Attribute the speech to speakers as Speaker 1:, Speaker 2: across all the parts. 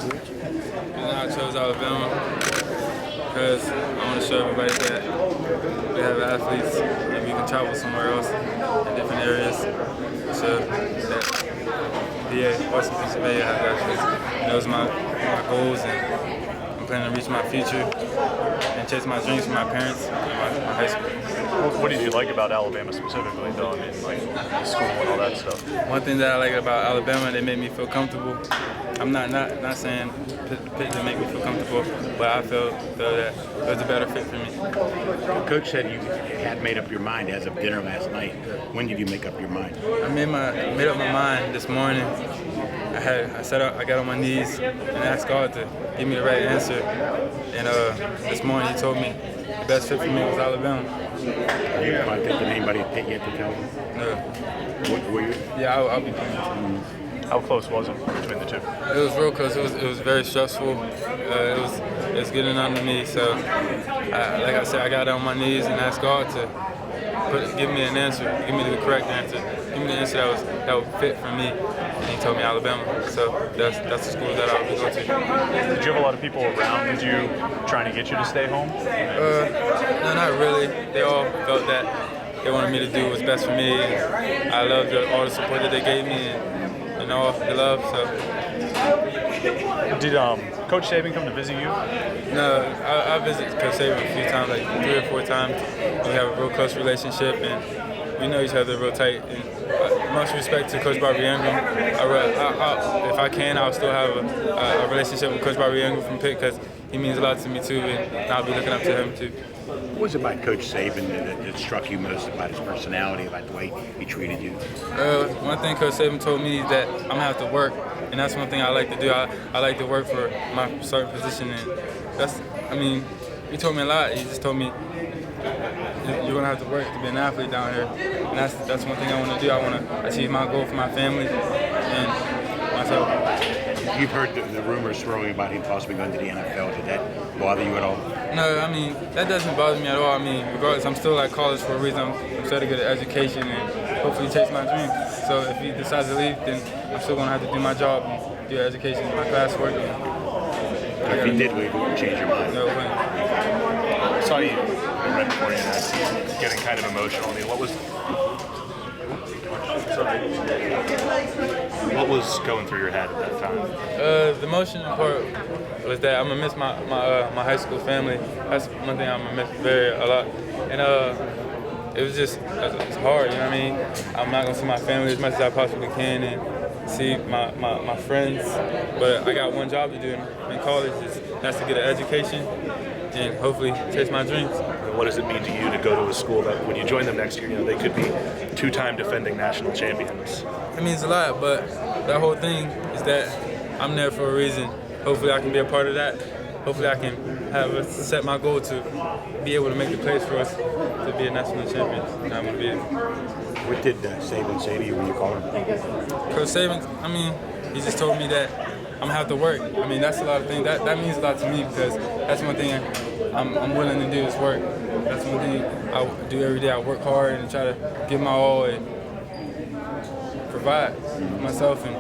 Speaker 1: And I chose Alabama because I want to show everybody that we have athletes and we can travel somewhere else in different areas. So that VA, Western Pennsylvania, have athletes. Those are my goals, and I'm planning to reach my future and chase my dreams from my parents and my high school.
Speaker 2: What did you like about Alabama specifically, though? I mean, like the school and all that stuff.
Speaker 1: One thing that I like about Alabama, they made me feel comfortable. I'm not saying Pitt didn't make me feel comfortable, but I felt that it was a better fit for me.
Speaker 3: Coach said you had made up your mind as of dinner last night. When did you make up your mind?
Speaker 1: I made up my mind this morning. I got on my knees and asked God to give me the right answer. And this morning He told me the best fit for me was Alabama.
Speaker 3: Are you contacted anybody at Pitt yet to tell you?
Speaker 1: No.
Speaker 3: Were you?
Speaker 1: Yeah, I'll be doing it.
Speaker 2: How close was it between the two?
Speaker 1: It was real close. It was very stressful. It was getting under me. So, like I said, I got on my knees and asked God to give me an answer, give me the correct answer, give me the answer that would fit for me. And He told me Alabama. So that's the school that I'll be going to.
Speaker 2: Did you have a lot of people around you trying to get you to stay home?
Speaker 1: No, not really. They all felt that they wanted me to do what's best for me. And I loved all the support that they gave me. And all the love, so.
Speaker 2: Did Coach Saban come to visit you?
Speaker 1: No, I visited Coach Saban a few times, like 3 or 4 times. We have a real close relationship, and we know each other real tight. And much respect to Coach Barbie Ingram. If I can, I'll still have a relationship with Coach Barbie Ingram from Pitt because he means a lot to me too, and I'll be looking up to him too.
Speaker 3: What was it about Coach Saban that struck you most about his personality, about the way he treated you?
Speaker 1: One thing Coach Saban told me is that I'm gonna have to work, and that's one thing I like to do. I like to work for my certain position, and he told me a lot. He just told me you're gonna have to work to be an athlete down here, and that's one thing I want to do. I want to achieve my goal for my family and myself.
Speaker 3: You've heard the rumors swirling about him possibly going to the NFL. Did that bother you at all?
Speaker 1: No, that doesn't bother me at all. Regardless, I'm still at college for a reason. I'm still to get an education and hopefully chase my dreams. So if he decides to leave, then I'm still going to have to do my job and do education, my classwork.
Speaker 3: If he did leave, would you change your mind?
Speaker 1: No way.
Speaker 2: I saw you right before you getting kind of emotional. I mean, what was going through your head at that time?
Speaker 1: The emotional part was that I'm gonna miss my high school family. That's one thing I'm gonna miss a lot. And it was just it's hard, you know what I mean? I'm not gonna see my family as much as I possibly can and see my friends. But I got one job to do in college. That's to get an education and hopefully chase my dreams.
Speaker 2: What does it mean to you to go to a school that when you join them next year, they could be 2-time defending national champions?
Speaker 1: It means a lot, but that whole thing is that I'm there for a reason. Hopefully I can be a part of that. Hopefully I can set my goal to be able to make the place for us to be a national champion. And I'm gonna be it.
Speaker 3: What did Saban say to you when you called him?
Speaker 1: Coach Saban, he just told me that I'm gonna have to work. That's a lot of things. That means a lot to me because that's one thing I'm willing to do is work. That's one thing I do every day. I work hard and try to give my all and provide for myself and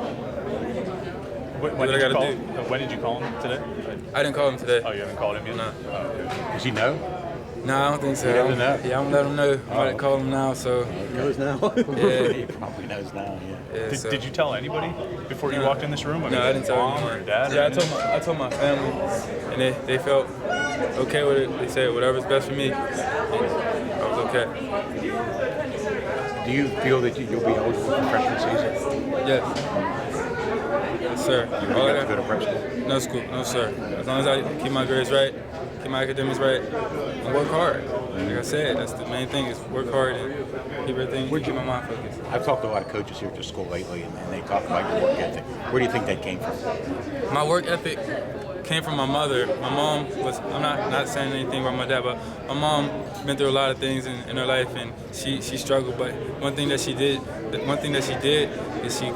Speaker 1: what I gotta do.
Speaker 2: When did you call him today?
Speaker 1: I didn't call him today.
Speaker 2: Oh, you haven't called him yet?
Speaker 1: No.
Speaker 2: Oh, okay.
Speaker 3: Does he know?
Speaker 1: No, I don't think so.
Speaker 3: He doesn't know?
Speaker 1: Yeah, I'm gonna let him know. I'm gonna call him now. So
Speaker 3: He knows now.
Speaker 1: Yeah.
Speaker 3: He probably knows now. Yeah.
Speaker 2: Did you tell anybody before you walked in this room?
Speaker 1: No, I didn't tell
Speaker 2: mom
Speaker 1: anyone.
Speaker 2: or dad?
Speaker 1: Yeah, I told my family, and they felt okay with it. They said whatever's best for me. And I was okay.
Speaker 3: Do you feel that you'll be eligible for freshman season?
Speaker 1: Yes, sir.
Speaker 3: You really got to go to prep school?
Speaker 1: No school, no sir. As long as I keep my grades right, keep my academics right, and work hard. Like I said, that's the main thing is work hard and keep everything, keep my mind focused.
Speaker 3: I've talked to a lot of coaches here at the school lately, and they talk about your work ethic. Where do you think that came from?
Speaker 1: My work ethic came from my mother. My mom was, I'm not saying anything about my dad, but my mom been through a lot of things in her life, and she struggled. But one thing that she did is she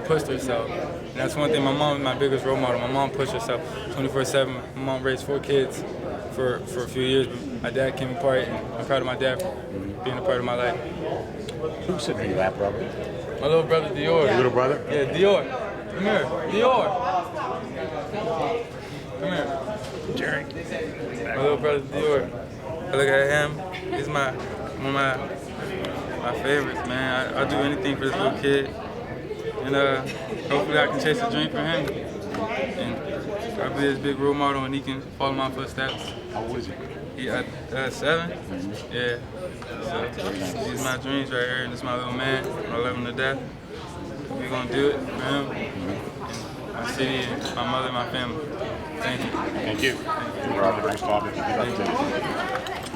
Speaker 1: pushed herself. And that's one thing. My mom is my biggest role model. My mom pushed herself 24/7. My mom raised 4 kids for a few years. But my dad came apart, and I'm proud of my dad for being a part of my life.
Speaker 3: Who's sitting in your lap, Robert?
Speaker 1: My little brother Dior.
Speaker 3: Your little brother?
Speaker 1: Yeah, Dior. Come here. Dior. Come here.
Speaker 2: Jerry.
Speaker 1: My little brother Dior. I look at him. He's one of my favorites, man. I'll do anything for this little kid. And hopefully I can chase a dream for him. And I'll be his big role model and he can follow my footsteps.
Speaker 3: How old is he?
Speaker 1: He at 7? Yeah. So these are my dreams right here, and this is my little man. I love him to death. We're gonna do it for him, and my city, and my mother, and my family. Thank you.
Speaker 3: Thank you. Robert, nice talking to you.